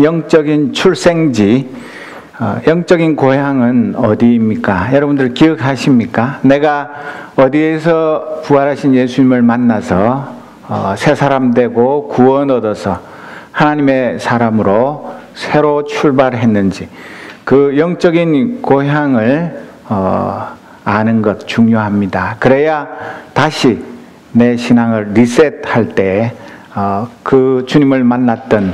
영적인 출생지, 영적인 고향은 어디입니까? 여러분들 기억하십니까? 내가 어디에서 부활하신 예수님을 만나서 새 사람 되고 구원 얻어서 하나님의 사람으로 새로 출발했는지, 그 영적인 고향을 아는 것 중요합니다. 그래야 다시 내 신앙을 리셋할 때 그 주님을 만났던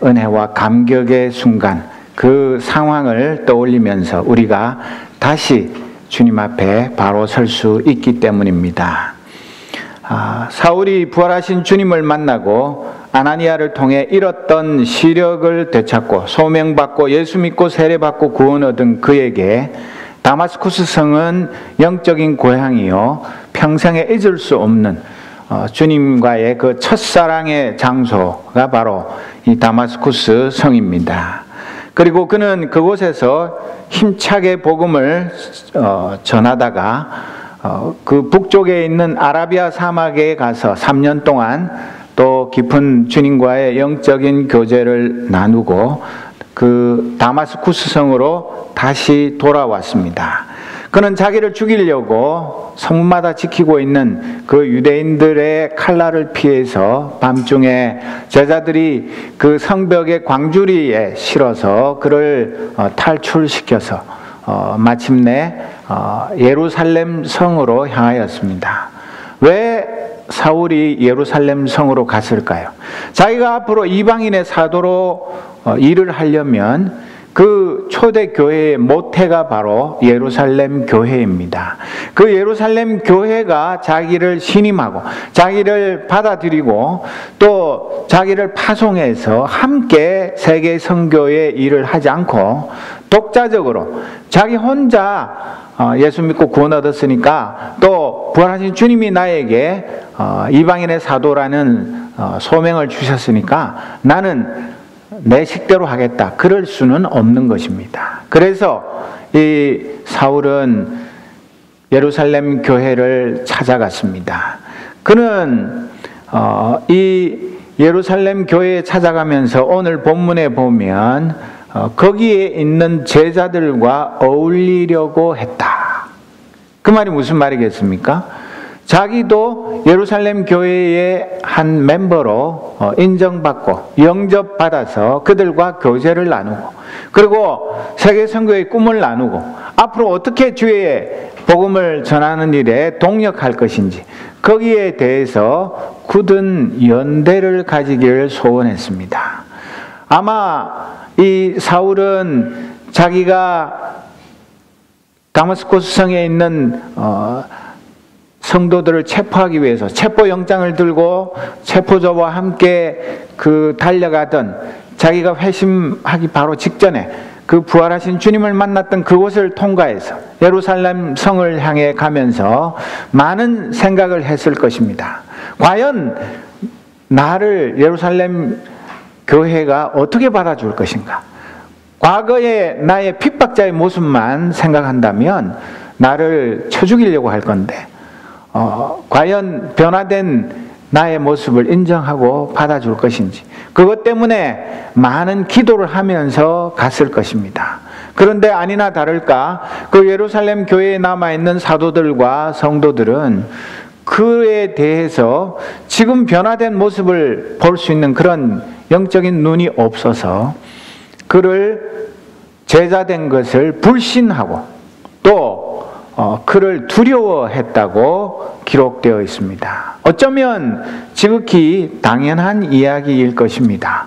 은혜와 감격의 순간, 그 상황을 떠올리면서 우리가 다시 주님 앞에 바로 설 수 있기 때문입니다. 사울이 부활하신 주님을 만나고 아나니아를 통해 잃었던 시력을 되찾고 소명받고 예수 믿고 세례받고 구원 얻은 그에게 다마스쿠스 성은 영적인 고향이요 평생에 잊을 수 없는 주님과의 그 첫사랑의 장소가 바로 이 다마스쿠스 성입니다. 그리고 그는 그곳에서 힘차게 복음을 전하다가 그 북쪽에 있는 아라비아 사막에 가서 3년 동안 또 깊은 주님과의 영적인 교제를 나누고 그 다마스쿠스 성으로 다시 돌아왔습니다. 그는 자기를 죽이려고 성문마다 지키고 있는 그 유대인들의 칼날을 피해서 밤중에 제자들이 그 성벽의 광주리에 실어서 그를 탈출시켜서 마침내 예루살렘 성으로 향하였습니다. 왜 사울이 예루살렘 성으로 갔을까요? 자기가 앞으로 이방인의 사도로 일을 하려면 그 초대 교회의 모태가 바로 예루살렘 교회입니다. 그 예루살렘 교회가 자기를 신임하고 자기를 받아들이고 또 자기를 파송해서 함께 세계 선교의 일을 하지 않고 독자적으로 자기 혼자 예수 믿고 구원 얻었으니까 또 부활하신 주님이 나에게 이방인의 사도라는 소명을 주셨으니까 나는 내 식대로 하겠다. 그럴 수는 없는 것입니다. 그래서 이 사울은 예루살렘 교회를 찾아갔습니다. 그는 이 예루살렘 교회에 찾아가면서 오늘 본문에 보면 거기에 있는 제자들과 어울리려고 했다. 그 말이 무슨 말이겠습니까? 자기도 예루살렘 교회의 한 멤버로 인정받고 영접받아서 그들과 교제를 나누고 그리고 세계 선교의 꿈을 나누고 앞으로 어떻게 주의 복음을 전하는 일에 동력할 것인지 거기에 대해서 굳은 연대를 가지기를 소원했습니다. 아마 이 사울은 자기가 다마스쿠스 성에 있는 성도들을 체포하기 위해서 체포영장을 들고 체포조와 함께 달려가던 자기가 회심하기 바로 직전에 그 부활하신 주님을 만났던 그곳을 통과해서 예루살렘 성을 향해 가면서 많은 생각을 했을 것입니다. 과연 나를 예루살렘 교회가 어떻게 받아줄 것인가? 과거의 나의 핍박자의 모습만 생각한다면 나를 쳐 죽이려고 할 건데 과연 변화된 나의 모습을 인정하고 받아줄 것인지 그것 때문에 많은 기도를 하면서 갔을 것입니다. 그런데 아니나 다를까 그 예루살렘 교회에 남아있는 사도들과 성도들은 그에 대해서 지금 변화된 모습을 볼 수 있는 그런 영적인 눈이 없어서 그를 제자된 것을 불신하고 또 그를 두려워했다고 기록되어 있습니다. 어쩌면 지극히 당연한 이야기일 것입니다.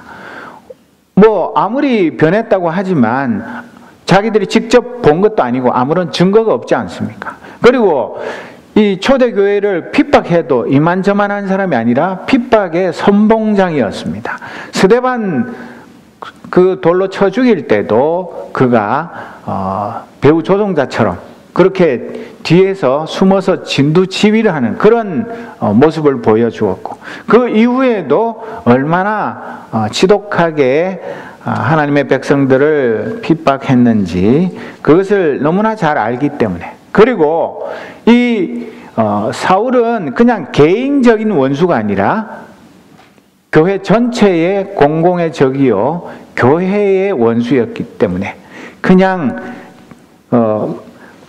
아무리 변했다고 하지만 자기들이 직접 본 것도 아니고 아무런 증거가 없지 않습니까? 그리고 이 초대교회를 핍박해도 이만저만한 사람이 아니라 핍박의 선봉장이었습니다. 스데반 그 돌로 쳐 죽일 때도 그가 배우 조종자처럼 그렇게 뒤에서 숨어서 진두지휘를 하는 그런 모습을 보여주었고 그 이후에도 얼마나 지독하게 하나님의 백성들을 핍박했는지 그것을 너무나 잘 알기 때문에 그리고 이 사울은 그냥 개인적인 원수가 아니라 교회 전체의 공공의 적이요 교회의 원수였기 때문에 그냥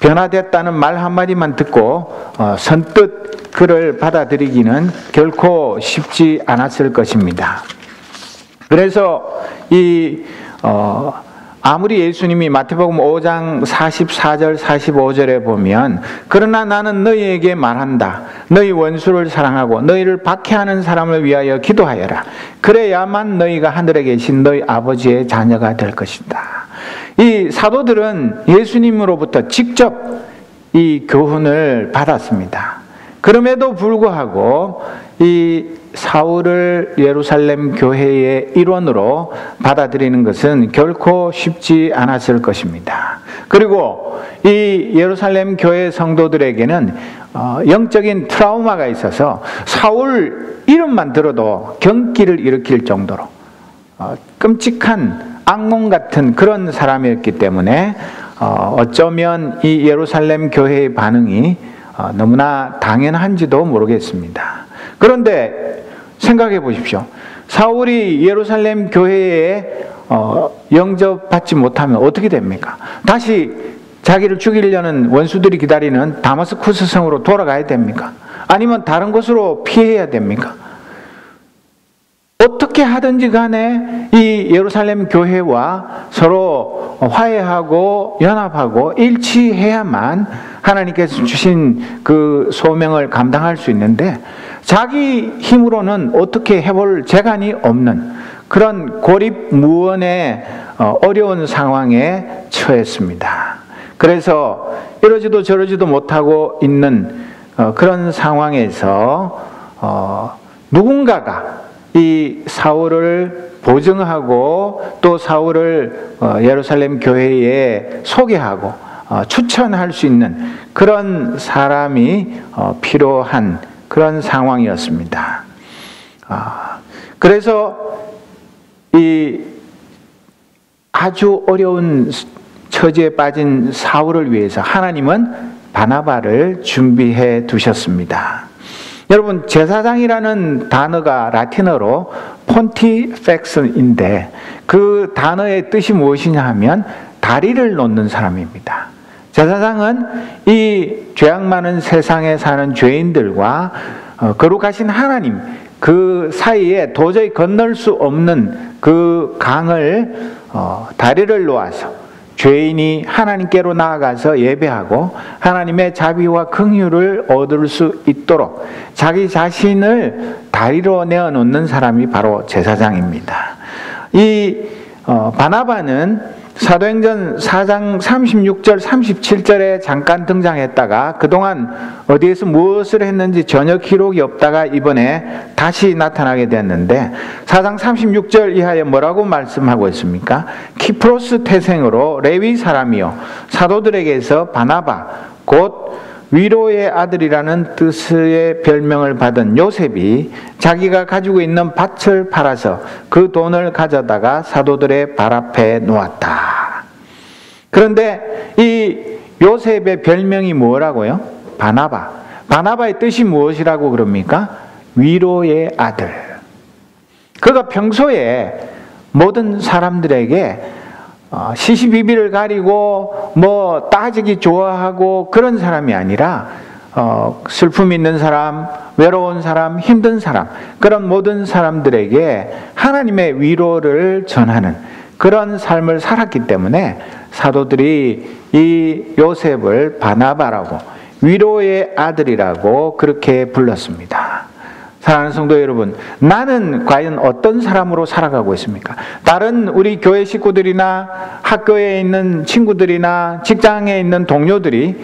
변화됐다는 말 한마디만 듣고 선뜻 그를 받아들이기는 결코 쉽지 않았을 것입니다. 그래서 아무리 예수님이 마태복음 5장 44절 45절에 보면 그러나 나는 너희에게 말한다. 너희 원수를 사랑하고 너희를 박해하는 사람을 위하여 기도하여라. 그래야만 너희가 하늘에 계신 너희 아버지의 자녀가 될 것이다. 이 사도들은 예수님으로부터 직접 이 교훈을 받았습니다. 그럼에도 불구하고 이 사울을 예루살렘 교회의 일원으로 받아들이는 것은 결코 쉽지 않았을 것입니다. 그리고 이 예루살렘 교회 성도들에게는 영적인 트라우마가 있어서 사울 이름만 들어도 경기를 일으킬 정도로 끔찍한 악몽 같은 그런 사람이었기 때문에 어쩌면 이 예루살렘 교회의 반응이 너무나 당연한지도 모르겠습니다. 그런데 생각해 보십시오. 사울이 예루살렘 교회에 영접받지 못하면 어떻게 됩니까? 다시 자기를 죽이려는 원수들이 기다리는 다마스쿠스 성으로 돌아가야 됩니까? 아니면 다른 곳으로 피해야 됩니까? 어떻게 하든지 간에 이 예루살렘 교회와 서로 화해하고 연합하고 일치해야만 하나님께서 주신 그 소명을 감당할 수 있는데 자기 힘으로는 어떻게 해볼 재간이 없는 그런 고립무원의 어려운 상황에 처했습니다. 그래서 이러지도 저러지도 못하고 있는 그런 상황에서 누군가가 이 사울을 보증하고 또 사울을 예루살렘 교회에 소개하고 추천할 수 있는 그런 사람이 필요한 그런 상황이었습니다. 그래서 이 아주 어려운 처지에 빠진 사울을 위해서 하나님은 바나바를 준비해 두셨습니다. 여러분, 제사장이라는 단어가 라틴어로 폰티펙스인데 그 단어의 뜻이 무엇이냐 하면 다리를 놓는 사람입니다. 제사장은 이 죄악 많은 세상에 사는 죄인들과 거룩하신 하나님 그 사이에 도저히 건널 수 없는 그 강을 다리를 놓아서 죄인이 하나님께로 나아가서 예배하고 하나님의 자비와 긍휼을 얻을 수 있도록 자기 자신을 다리로 내어놓는 사람이 바로 제사장입니다. 이 바나바는 사도행전 4장 36절 37절에 잠깐 등장했다가 그동안 어디에서 무엇을 했는지 전혀 기록이 없다가 이번에 다시 나타나게 됐는데 4장 36절 이하에 뭐라고 말씀하고 있습니까? 키프로스 태생으로 레위 사람이요 사도들에게서 바나바 곧 위로의 아들이라는 뜻의 별명을 받은 요셉이 자기가 가지고 있는 밭을 팔아서 그 돈을 가져다가 사도들의 발 앞에 놓았다. 그런데 이 요셉의 별명이 뭐라고요? 바나바. 바나바의 뜻이 무엇이라고 그럽니까? 위로의 아들. 그가 평소에 모든 사람들에게 시시비비를 가리고 뭐 따지기 좋아하고 그런 사람이 아니라 슬픔 있는 사람, 외로운 사람, 힘든 사람 그런 모든 사람들에게 하나님의 위로를 전하는 그런 삶을 살았기 때문에 사도들이 이 요셉을 바나바라고 위로의 아들이라고 그렇게 불렀습니다. 사랑하는 성도 여러분, 나는 과연 어떤 사람으로 살아가고 있습니까? 다른 우리 교회 식구들이나 학교에 있는 친구들이나 직장에 있는 동료들이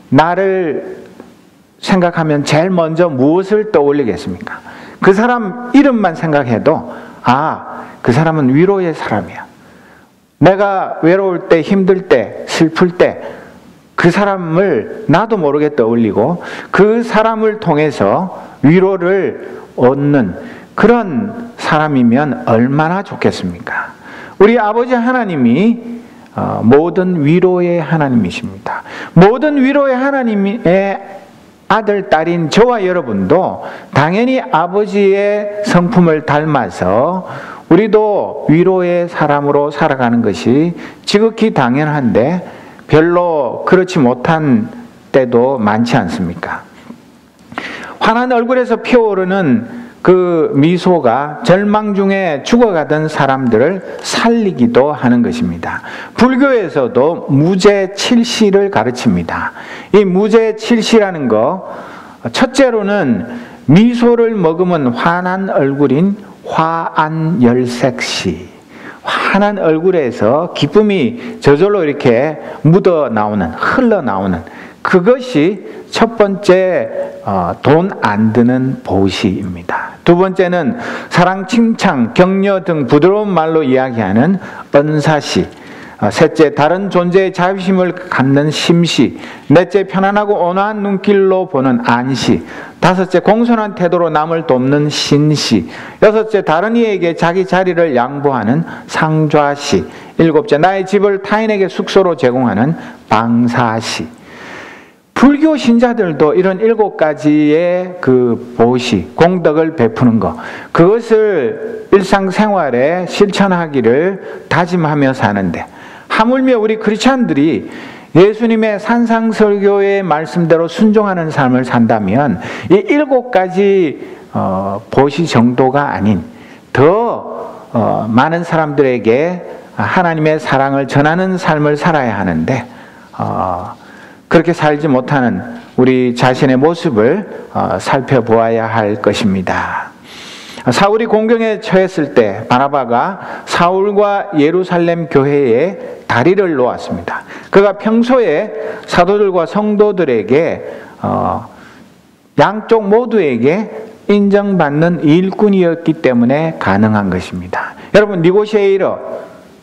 나를 생각하면 제일 먼저 무엇을 떠올리겠습니까? 그 사람 이름만 생각해도 그 사람은 위로의 사람이야. 내가 외로울 때, 힘들 때, 슬플 때 그 사람을 나도 모르게 떠올리고 그 사람을 통해서 위로를 얻는 그런 사람이면 얼마나 좋겠습니까? 우리 아버지 하나님이 모든 위로의 하나님이십니다. 모든 위로의 하나님의 아들, 딸인 저와 여러분도 당연히 아버지의 성품을 닮아서 우리도 위로의 사람으로 살아가는 것이 지극히 당연한데 별로 그렇지 못한 때도 많지 않습니까? 환한 얼굴에서 피어오르는 그 미소가 절망 중에 죽어가던 사람들을 살리기도 하는 것입니다. 불교에서도 무죄칠시를 가르칩니다. 이 무죄칠시라는 거, 첫째로는 미소를 머금은 환한 얼굴인 화안열색시, 환한 얼굴에서 기쁨이 저절로 이렇게 묻어 나오는, 흘러 나오는 그것이 첫 번째 돈 안 드는 보시입니다. 두 번째는 사랑, 칭찬, 격려 등 부드러운 말로 이야기하는 은사시. 셋째, 다른 존재의 자비심을 갖는 심시. 넷째, 편안하고 온화한 눈길로 보는 안시. 다섯째, 공손한 태도로 남을 돕는 신시. 여섯째, 다른 이에게 자기 자리를 양보하는 상좌시. 일곱째, 나의 집을 타인에게 숙소로 제공하는 방사시. 불교 신자들도 이런 7가지의 그 보시, 공덕을 베푸는 것, 그것을 일상생활에 실천하기를 다짐하며 사는데, 하물며 우리 크리스찬들이 예수님의 산상설교의 말씀대로 순종하는 삶을 산다면 이 7가지 보시 정도가 아닌 더 많은 사람들에게 하나님의 사랑을 전하는 삶을 살아야 하는데, 그렇게 살지 못하는 우리 자신의 모습을 살펴보아야 할 것입니다. 사울이 공경에 처했을 때 바나바가 사울과 예루살렘 교회에 다리를 놓았습니다. 그가 평소에 사도들과 성도들에게 양쪽 모두에게 인정받는 일꾼이었기 때문에 가능한 것입니다. 여러분, 니고시에이러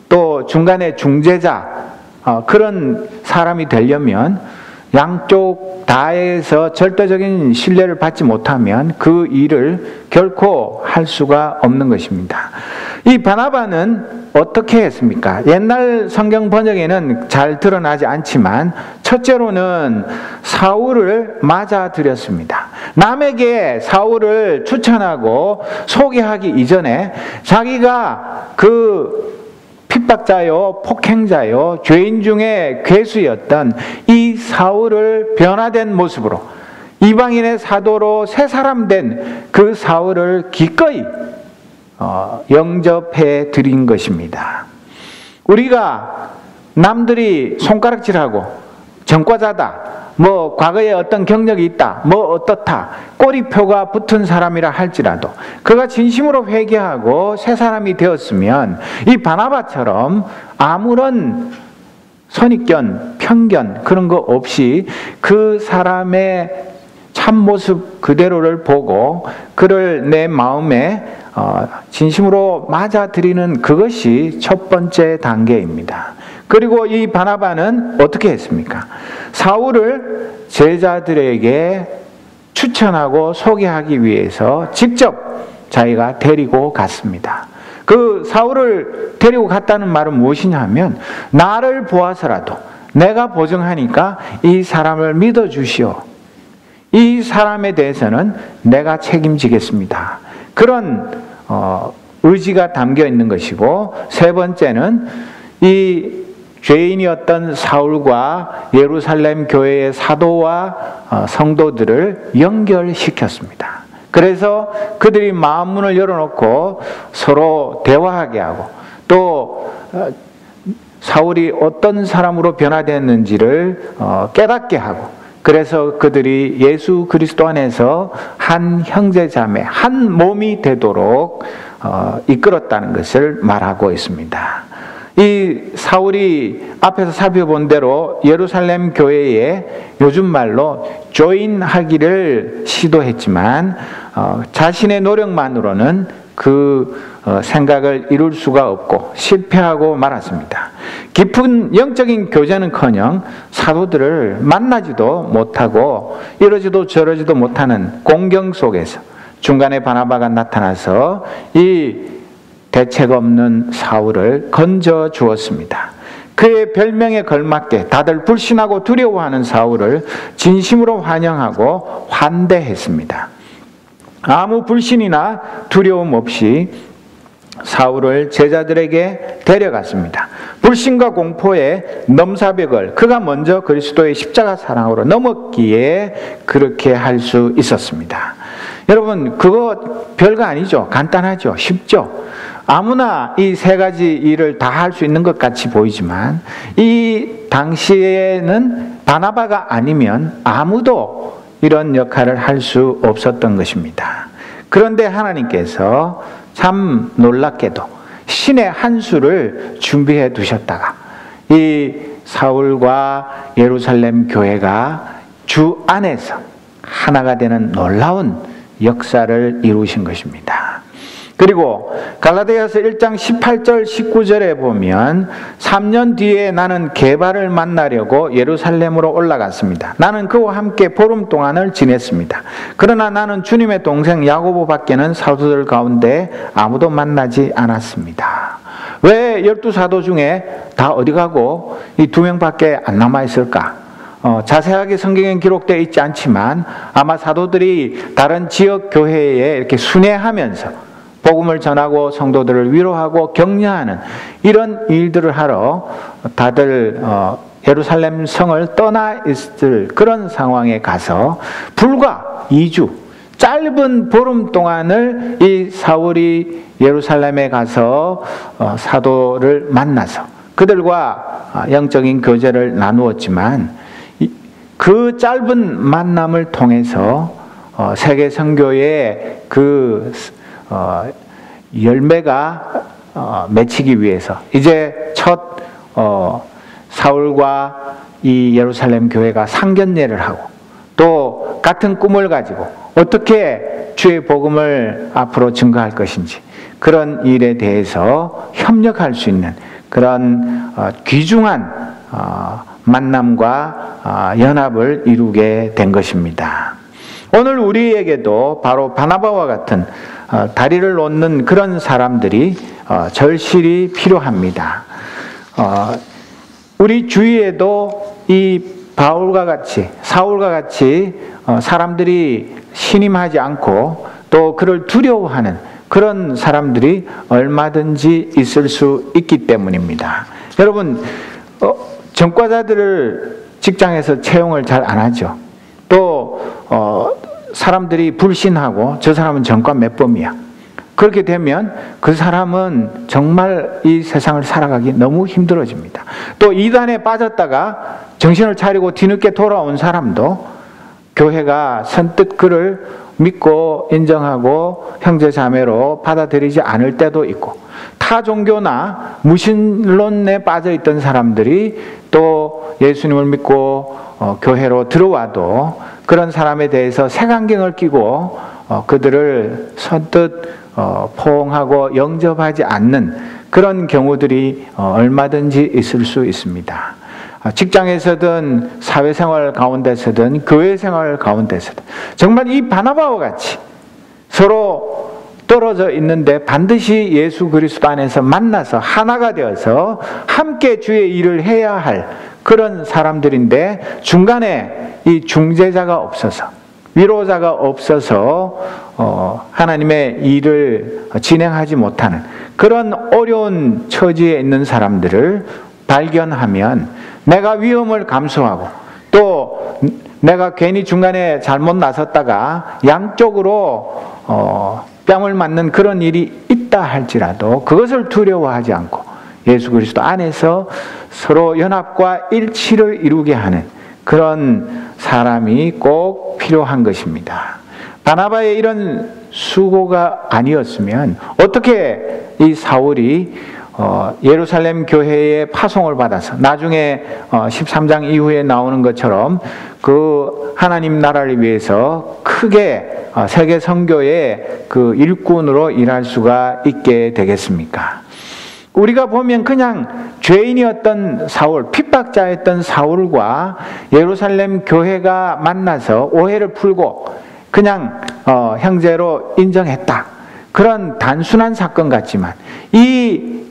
또 중간에 중재자 그런 사람이 되려면 양쪽 다에서 절대적인 신뢰를 받지 못하면 그 일을 결코 할 수가 없는 것입니다. 이 바나바는 어떻게 했습니까? 옛날 성경 번역에는 잘 드러나지 않지만 첫째로는 사울을 맞아들였습니다. 남에게 사울을 추천하고 소개하기 이전에 자기가 그 핍박자요, 폭행자요, 죄인 중에 괴수였던 이 사울을 변화된 모습으로 이방인의 사도로 새 사람 된 그 사울을 기꺼이 영접해 드린 것입니다. 우리가 남들이 손가락질하고 전과자다, 뭐 과거에 어떤 경력이 있다, 뭐 어떻다, 꼬리표가 붙은 사람이라 할지라도 그가 진심으로 회개하고 새 사람이 되었으면 이 바나바처럼 아무런 선입견, 편견 그런 거 없이 그 사람의 참모습 그대로를 보고 그를 내 마음에 진심으로 맞아들이는 그것이 첫 번째 단계입니다. 그리고 이 바나바는 어떻게 했습니까? 사울을 제자들에게 추천하고 소개하기 위해서 직접 자기가 데리고 갔습니다. 그 사울을 데리고 갔다는 말은 무엇이냐 하면, 나를 보아서라도 내가 보증하니까 이 사람을 믿어주시오. 이 사람에 대해서는 내가 책임지겠습니다. 그런 의지가 담겨 있는 것이고, 세 번째는 이 죄인이었던 사울과 예루살렘 교회의 사도와 성도들을 연결시켰습니다. 그래서 그들이 마음문을 열어놓고 서로 대화하게 하고, 또 사울이 어떤 사람으로 변화됐는지를 깨닫게 하고, 그래서 그들이 예수 그리스도 안에서 한 형제자매, 한 몸이 되도록 이끌었다는 것을 말하고 있습니다. 이 사울이 앞에서 살펴본 대로 예루살렘 교회에 요즘 말로 조인하기를 시도했지만 자신의 노력만으로는 그 생각을 이룰 수가 없고 실패하고 말았습니다. 깊은 영적인 교제는커녕 사도들을 만나지도 못하고 이러지도 저러지도 못하는 공경 속에서 중간에 바나바가 나타나서 이 대책 없는 사울을 건져 주었습니다. 그의 별명에 걸맞게 다들 불신하고 두려워하는 사울을 진심으로 환영하고 환대했습니다. 아무 불신이나 두려움 없이 사울을 제자들에게 데려갔습니다. 불신과 공포의 넘사벽을 그가 먼저 그리스도의 십자가 사랑으로 넘었기에 그렇게 할 수 있었습니다. 여러분, 그거 별거 아니죠. 간단하죠. 쉽죠. 아무나 이 세 가지 일을 다 할 수 있는 것 같이 보이지만 이 당시에는 바나바가 아니면 아무도 이런 역할을 할 수 없었던 것입니다. 그런데 하나님께서 참 놀랍게도 신의 한 수를 준비해 두셨다가 이 사울과 예루살렘 교회가 주 안에서 하나가 되는 놀라운 역사를 이루신 것입니다. 그리고 갈라디아서 1장 18절 19절에 보면 3년 뒤에 나는 게바를 만나려고 예루살렘으로 올라갔습니다. 나는 그와 함께 보름 동안을 지냈습니다. 그러나 나는 주님의 동생 야고보 밖에는 사도들 가운데 아무도 만나지 않았습니다. 왜 12사도 중에 다 어디 가고 이 2명밖에 안 남아있을까? 자세하게 성경에 기록되어 있지 않지만 아마 사도들이 다른 지역 교회에 이렇게 순회하면서 복음을 전하고 성도들을 위로하고 격려하는 이런 일들을 하러 다들 예루살렘 성을 떠나 있을 그런 상황에 가서 불과 2주 짧은 보름 동안을 이 사울이 예루살렘에 가서 사도를 만나서 그들과 영적인 교제를 나누었지만 그 짧은 만남을 통해서 세계 선교의 그 열매가 맺히기 위해서 이제 첫 사울과 이 예루살렘 교회가 상견례를 하고 또 같은 꿈을 가지고 어떻게 주의 복음을 앞으로 증거할 것인지 그런 일에 대해서 협력할 수 있는 그런 귀중한 만남과 연합을 이루게 된 것입니다. 오늘 우리에게도 바로 바나바와 같은 다리를 놓는 그런 사람들이 절실히 필요합니다. 우리 주위에도 이 바울과 같이 사울과 같이 사람들이 신임하지 않고 또 그를 두려워하는 그런 사람들이 얼마든지 있을 수 있기 때문입니다. 여러분, 전과자들을 직장에서 채용을 잘 안 하죠. 또 사람들이 불신하고 저 사람은 전과 몇 범이야. 그렇게 되면 그 사람은 정말 이 세상을 살아가기 너무 힘들어집니다. 또 이단에 빠졌다가 정신을 차리고 뒤늦게 돌아온 사람도 교회가 선뜻 그를 믿고 인정하고 형제자매로 받아들이지 않을 때도 있고 타 종교나 무신론에 빠져있던 사람들이 또 예수님을 믿고 교회로 들어와도 그런 사람에 대해서 색안경을 끼고 그들을 선뜻 포옹하고 영접하지 않는 그런 경우들이 얼마든지 있을 수 있습니다. 직장에서든 사회생활 가운데서든 교회생활 가운데서든 정말 이 바나바와 같이 서로 떨어져 있는데 반드시 예수 그리스도 안에서 만나서 하나가 되어서 함께 주의 일을 해야 할 그런 사람들인데 중간에 이 중재자가 없어서 위로자가 없어서 하나님의 일을 진행하지 못하는 그런 어려운 처지에 있는 사람들을 발견하면 내가 위험을 감수하고 또 내가 괜히 중간에 잘못 나섰다가 양쪽으로 뺨을 맞는 그런 일이 있다 할지라도 그것을 두려워하지 않고 예수 그리스도 안에서 서로 연합과 일치를 이루게 하는 그런 사람이 꼭 필요한 것입니다. 바나바의 이런 수고가 아니었으면 어떻게 이 사울이 예루살렘 교회에 파송을 받아서 나중에 13장 이후에 나오는 것처럼 그 하나님 나라를 위해서 크게 세계 선교의 그 일꾼으로 일할 수가 있게 되겠습니까? 우리가 보면 그냥 죄인이었던 사울, 핍박자였던 사울과 예루살렘 교회가 만나서 오해를 풀고 그냥 형제로 인정했다. 그런 단순한 사건 같지만 이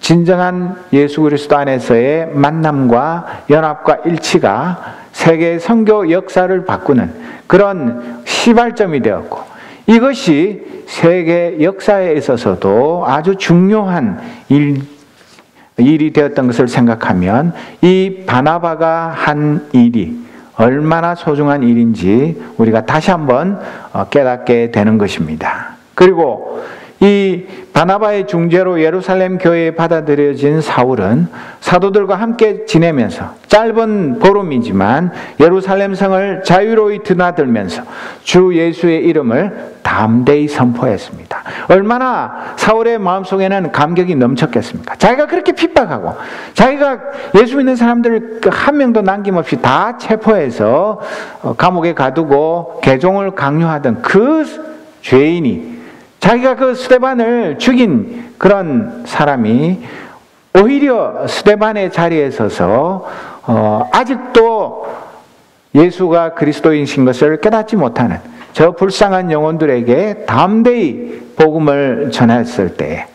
진정한 예수 그리스도 안에서의 만남과 연합과 일치가 세계 선교 역사를 바꾸는 그런 시발점이 되었고, 이것이 세계 역사에 있어서도 아주 중요한 일이 되었던 것을 생각하면 이 바나바가 한 일이 얼마나 소중한 일인지 우리가 다시 한번 깨닫게 되는 것입니다. 그리고 이 바나바의 중재로 예루살렘 교회에 받아들여진 사울은 사도들과 함께 지내면서 짧은 보름이지만 예루살렘 성을 자유로이 드나들면서 주 예수의 이름을 담대히 선포했습니다. 얼마나 사울의 마음속에는 감격이 넘쳤겠습니까? 자기가 그렇게 핍박하고 자기가 예수 믿는 사람들 한 명도 남김없이 다 체포해서 감옥에 가두고 개종을 강요하던 그 죄인이, 자기가 그 스데반을 죽인 그런 사람이 오히려 스데반의 자리에 서서 아직도 예수가 그리스도이신 것을 깨닫지 못하는 저 불쌍한 영혼들에게 담대히 복음을 전했을 때,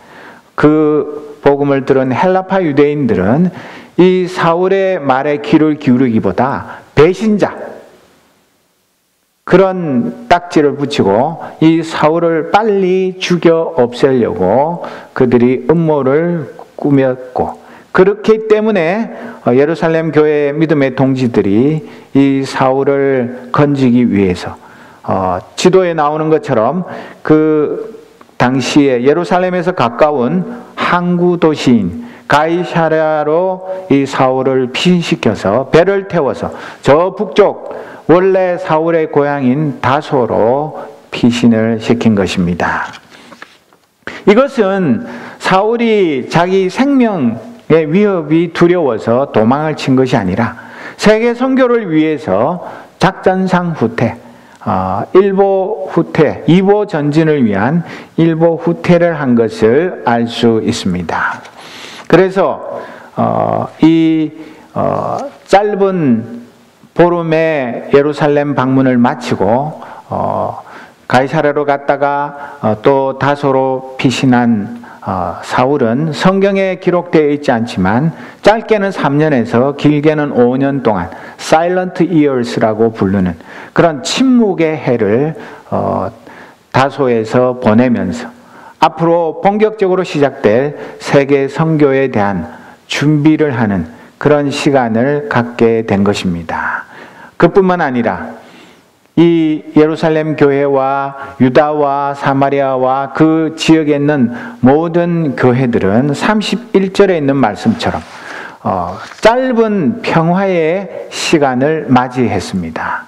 그 복음을 들은 헬라파 유대인들은 이 사울의 말에 귀를 기울이기보다 배신자, 그런 딱지를 붙이고 이 사울을 빨리 죽여 없애려고 그들이 음모를 꾸몄고, 그렇기 때문에 예루살렘 교회 믿음의 동지들이 이 사울을 건지기 위해서 지도에 나오는 것처럼 그 당시에 예루살렘에서 가까운 항구 도시인 가이사랴로 이 사울을 피신시켜서 배를 태워서 저 북쪽 원래 사울의 고향인 다소로 피신을 시킨 것입니다. 이것은 사울이 자기 생명의 위협이 두려워서 도망을 친 것이 아니라 세계 선교를 위해서 작전상 후퇴, 일보 후퇴, 이보 전진을 위한 일보 후퇴를 한 것을 알 수 있습니다. 그래서 이 짧은 보름의 예루살렘 방문을 마치고 가이사랴로 갔다가 또 다소로 피신한 사울은 성경에 기록되어 있지 않지만 짧게는 3년에서 길게는 5년 동안 Silent Years라고 부르는 그런 침묵의 해를 다소에서 보내면서 앞으로 본격적으로 시작될 세계 선교에 대한 준비를 하는 그런 시간을 갖게 된 것입니다. 그뿐만 아니라 이 예루살렘 교회와 유다와 사마리아와 그 지역에 있는 모든 교회들은 31절에 있는 말씀처럼 짧은 평화의 시간을 맞이했습니다.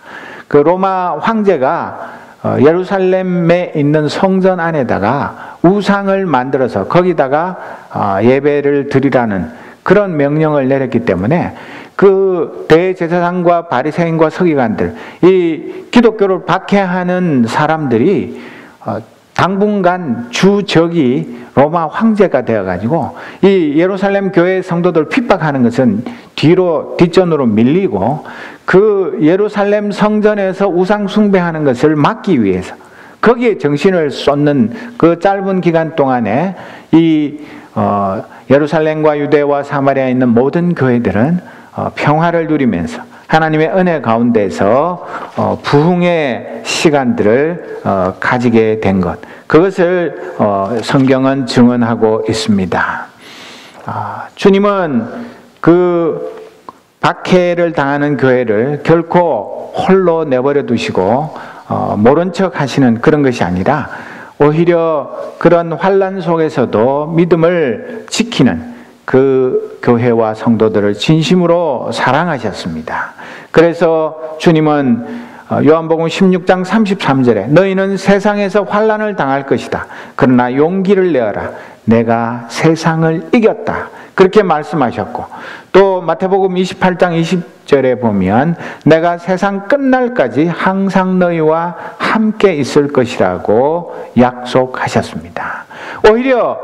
그 로마 황제가 예루살렘에 있는 성전 안에다가 우상을 만들어서 거기다가 예배를 드리라는 그런 명령을 내렸기 때문에 그 대제사장과 바리새인과 서기관들, 이 기독교를 박해하는 사람들이 당분간 주적이 로마 황제가 되어가지고 이 예루살렘 교회 성도들 핍박하는 것은 뒷전으로 밀리고 그 예루살렘 성전에서 우상 숭배하는 것을 막기 위해서 거기에 정신을 쏟는 그 짧은 기간 동안에 이 예루살렘과 유대와 사마리아에 있는 모든 교회들은 평화를 누리면서 하나님의 은혜 가운데서 부흥의 시간들을 가지게 된 것, 그것을 성경은 증언하고 있습니다. 주님은 그 박해를 당하는 교회를 결코 홀로 내버려 두시고 모른 척 하시는 그런 것이 아니라 오히려 그런 환난 속에서도 믿음을 지키는 그 교회와 성도들을 진심으로 사랑하셨습니다. 그래서 주님은 요한복음 16장 33절에 너희는 세상에서 환난을 당할 것이다. 그러나 용기를 내어라. 내가 세상을 이겼다. 그렇게 말씀하셨고, 또 마태복음 28장 20절에 보면 내가 세상 끝날까지 항상 너희와 함께 있을 것이라고 약속하셨습니다. 오히려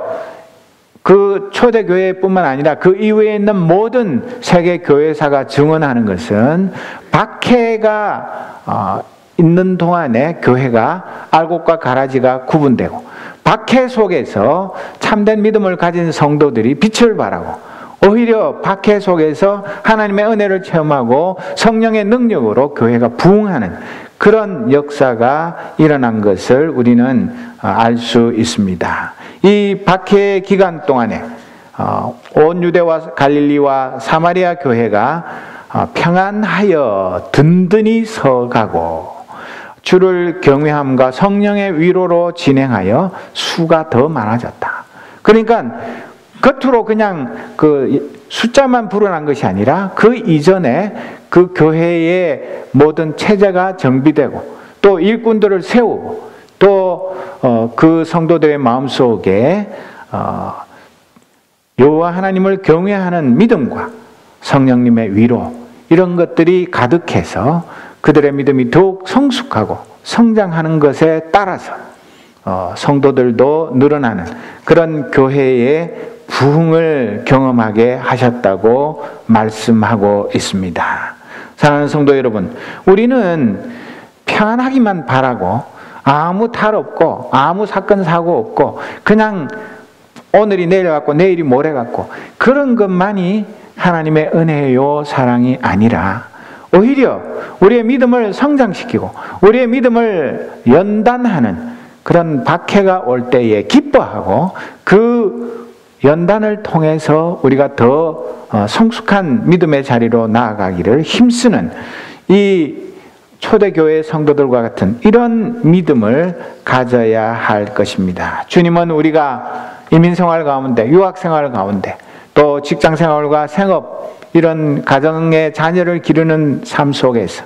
그 초대교회뿐만 아니라 그 이후에 있는 모든 세계 교회사가 증언하는 것은 박해가 있는 동안에 교회가 알곡과 가라지가 구분되고 박해 속에서 참된 믿음을 가진 성도들이 빛을 발하고 오히려 박해 속에서 하나님의 은혜를 체험하고 성령의 능력으로 교회가 부흥하는 그런 역사가 일어난 것을 우리는 알 수 있습니다. 이 박해 기간 동안에 온 유대와 갈릴리와 사마리아 교회가 평안하여 든든히 서가고 주를 경외함과 성령의 위로로 진행하여 수가 더 많아졌다. 그러니까 겉으로 그냥 그 숫자만 불어난 것이 아니라 그 이전에 그 교회의 모든 체제가 정비되고 또 일꾼들을 세우고 또 그 성도들의 마음속에 여호와 하나님을 경외하는 믿음과 성령님의 위로 이런 것들이 가득해서 그들의 믿음이 더욱 성숙하고 성장하는 것에 따라서 성도들도 늘어나는 그런 교회의 부흥을 경험하게 하셨다고 말씀하고 있습니다. 사랑하는 성도 여러분, 우리는 평안하기만 바라고 아무 탈 없고 아무 사건 사고 없고 그냥 오늘이 내일 같고 내일이 모레 같고 그런 것만이 하나님의 은혜요 사랑이 아니라 오히려 우리의 믿음을 성장시키고 우리의 믿음을 연단하는 그런 박해가 올 때에 기뻐하고 그 연단을 통해서 우리가 더 성숙한 믿음의 자리로 나아가기를 힘쓰는 이 초대교회 성도들과 같은 이런 믿음을 가져야 할 것입니다. 주님은 우리가 이민생활 가운데 유학생활 가운데 또 직장생활과 생업 이런 가정의 자녀를 기르는 삶 속에서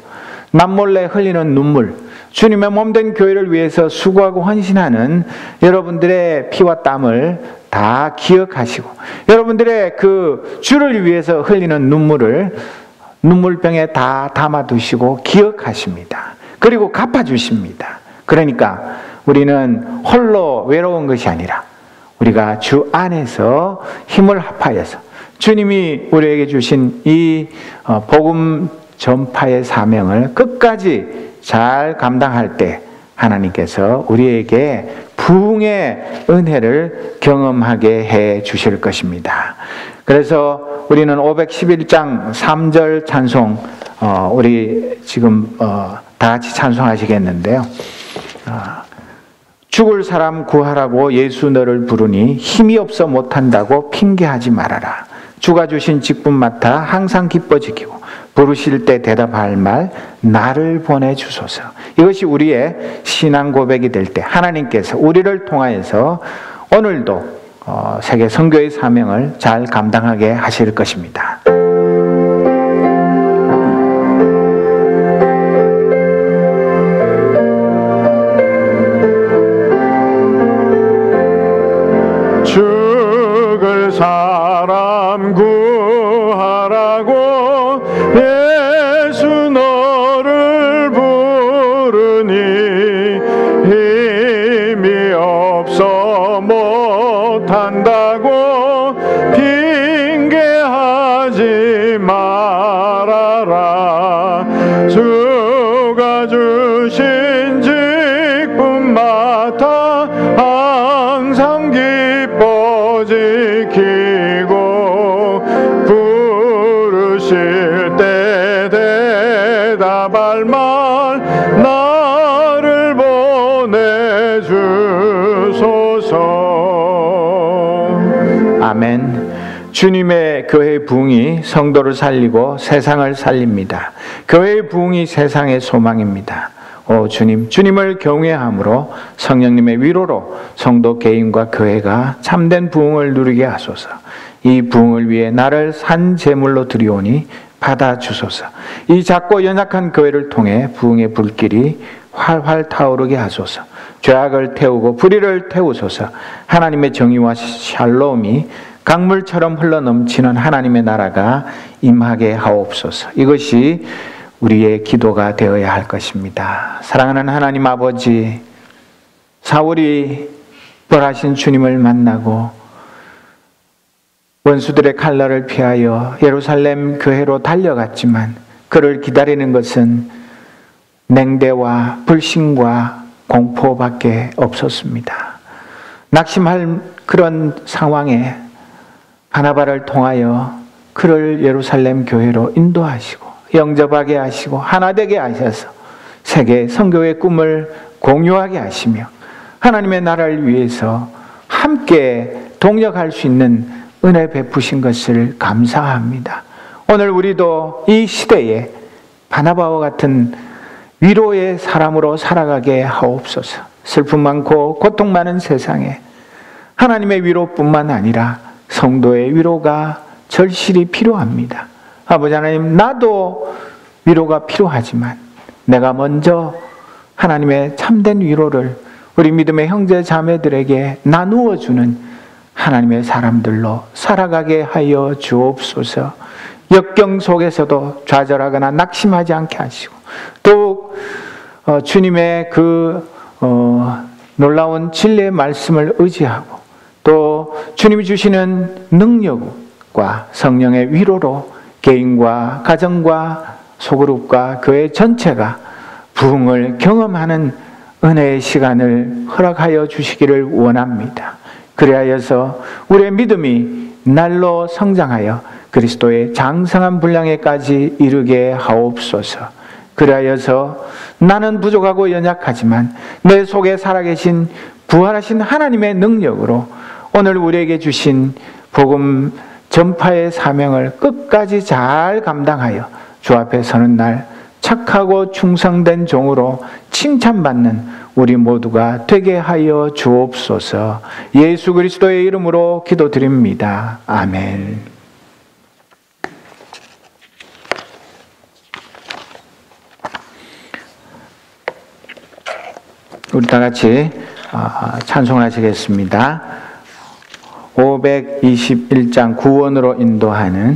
남몰래 흘리는 눈물 주님의 몸된 교회를 위해서 수고하고 헌신하는 여러분들의 피와 땀을 다 기억하시고 여러분들의 그 주를 위해서 흘리는 눈물을 눈물병에 다 담아두시고 기억하십니다. 그리고 갚아주십니다. 그러니까 우리는 홀로 외로운 것이 아니라 우리가 주 안에서 힘을 합하여서 주님이 우리에게 주신 이 복음 전파의 사명을 끝까지 잘 감당할 때 하나님께서 우리에게 부흥의 은혜를 경험하게 해 주실 것입니다. 그래서 우리는 511장 3절 찬송 우리 지금 다 같이 찬송하시겠는데요. 죽을 사람 구하라고 예수 너를 부르니 힘이 없어 못한다고 핑계하지 말아라. 주가 주신 직분 맡아 항상 기뻐 지키고 부르실 때 대답할 말 나를 보내주소서. 이것이 우리의 신앙 고백이 될 때 하나님께서 우리를 통하여서 오늘도 세계 선교의 사명을 잘 감당하게 하실 것입니다. 죽을 사람 구하라고 예수 너를 부르니 힘이 없어 못한다고 핑계하지 말아라. 주가 주신 직분 맡아 항상 기뻐 지키고 부르실 때 대답할 말 나를 보내주소서. 아멘. 주님의 교회의 부흥이 성도를 살리고 세상을 살립니다. 교회의 부흥이 세상의 소망입니다. 오 주님, 주님을 경외함으로 성령님의 위로로 성도 개인과 교회가 참된 부흥을 누리게 하소서. 이 부흥을 위해 나를 산 제물로 드리오니 받아주소서. 이 작고 연약한 교회를 통해 부흥의 불길이 활활 타오르게 하소서. 죄악을 태우고 불의를 태우소서. 하나님의 정의와 샬롬이 강물처럼 흘러넘치는 하나님의 나라가 임하게 하옵소서. 이것이 우리의 기도가 되어야 할 것입니다. 사랑하는 하나님 아버지, 사울이 벌하신 주님을 만나고 원수들의 칼날을 피하여 예루살렘 교회로 달려갔지만 그를 기다리는 것은 냉대와 불신과 공포밖에 없었습니다. 낙심할 그런 상황에 바나바를 통하여 그를 예루살렘 교회로 인도하시고 영접하게 하시고 하나 되게 하셔서 세계 선교의 꿈을 공유하게 하시며 하나님의 나라를 위해서 함께 동력할 수 있는 은혜 베푸신 것을 감사합니다. 오늘 우리도 이 시대에 바나바와 같은 위로의 사람으로 살아가게 하옵소서. 슬픔 많고 고통 많은 세상에 하나님의 위로뿐만 아니라 성도의 위로가 절실히 필요합니다. 아버지 하나님, 나도 위로가 필요하지만 내가 먼저 하나님의 참된 위로를 우리 믿음의 형제 자매들에게 나누어 주는 하나님의 사람들로 살아가게 하여 주옵소서. 역경 속에서도 좌절하거나 낙심하지 않게 하시고 또 주님의 그 놀라운 진리의 말씀을 의지하고 또 주님이 주시는 능력과 성령의 위로로 개인과 가정과 소그룹과 교회 전체가 부흥을 경험하는 은혜의 시간을 허락하여 주시기를 원합니다. 그리하여서 우리의 믿음이 날로 성장하여 그리스도의 장성한 분량에까지 이르게 하옵소서. 그리하여서 나는 부족하고 연약하지만 내 속에 살아계신 부활하신 하나님의 능력으로 오늘 우리에게 주신 복음 전파의 사명을 끝까지 잘 감당하여 주 앞에 서는 날 착하고 충성된 종으로 칭찬받는 우리 모두가 되게 하여 주옵소서. 예수 그리스도의 이름으로 기도드립니다. 아멘. 우리 다 같이 찬송하시겠습니다. 521장 구원으로 인도하는